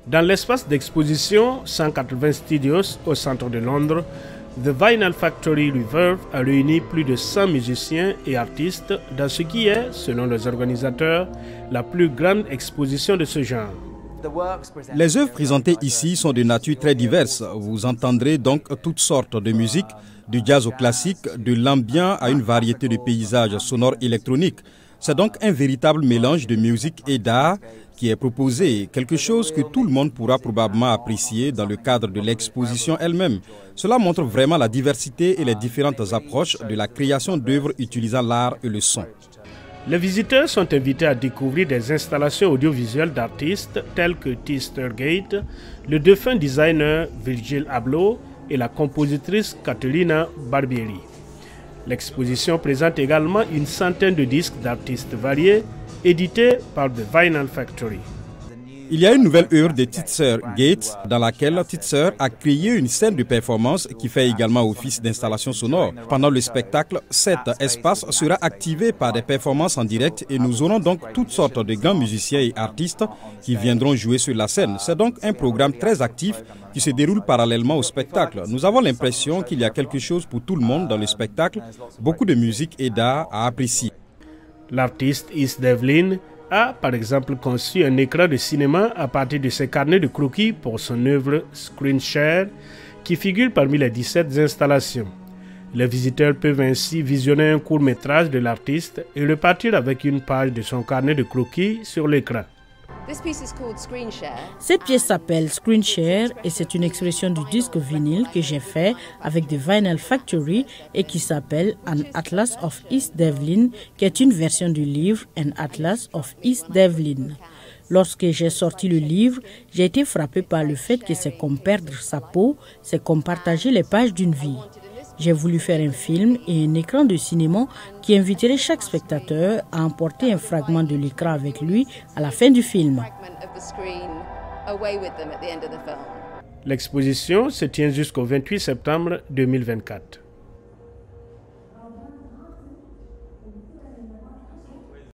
Dans l'espace d'exposition 180 Studios au centre de Londres, The Vinyl Factory Reverb a réuni plus de 100 musiciens et artistes dans ce qui est, selon les organisateurs, la plus grande exposition de ce genre. Les œuvres présentées ici sont de nature très diverse. Vous entendrez donc toutes sortes de musique, du jazz au classique, de l'ambient à une variété de paysages sonores électroniques. C'est donc un véritable mélange de musique et d'art qui est proposé, quelque chose que tout le monde pourra probablement apprécier dans le cadre de l'exposition elle-même. Cela montre vraiment la diversité et les différentes approches de la création d'œuvres utilisant l'art et le son. Les visiteurs sont invités à découvrir des installations audiovisuelles d'artistes tels que T. Sturgate, le défunt designer Virgil Abloh et la compositrice Caterina Barbieri. L'exposition présente également une centaine de disques d'artistes variés, édités par The Vinyl Factory. Il y a une nouvelle œuvre de T. Gates dans laquelle T. a créé une scène de performance qui fait également office d'installation sonore. Pendant le spectacle, cet espace sera activé par des performances en direct et nous aurons donc toutes sortes de grands musiciens et artistes qui viendront jouer sur la scène. C'est donc un programme très actif qui se déroule parallèlement au spectacle. Nous avons l'impression qu'il y a quelque chose pour tout le monde dans le spectacle, beaucoup de musique et d'art à apprécier. L'artiste East Devlin a par exemple conçu un écran de cinéma à partir de ses carnets de croquis pour son œuvre Screenshare qui figure parmi les 17 installations. Les visiteurs peuvent ainsi visionner un court-métrage de l'artiste et repartir avec une page de son carnet de croquis sur l'écran. Cette pièce s'appelle Screenshare et c'est une expression du disque vinyle que j'ai fait avec The Vinyl Factory et qui s'appelle An Atlas of East Devlin, qui est une version du livre An Atlas of East Devlin. Lorsque j'ai sorti le livre, j'ai été frappé par le fait que c'est comme perdre sa peau, c'est comme partager les pages d'une vie. J'ai voulu faire un film et un écran de cinéma qui inviterait chaque spectateur à emporter un fragment de l'écran avec lui à la fin du film. L'exposition se tient jusqu'au 28 septembre 2024.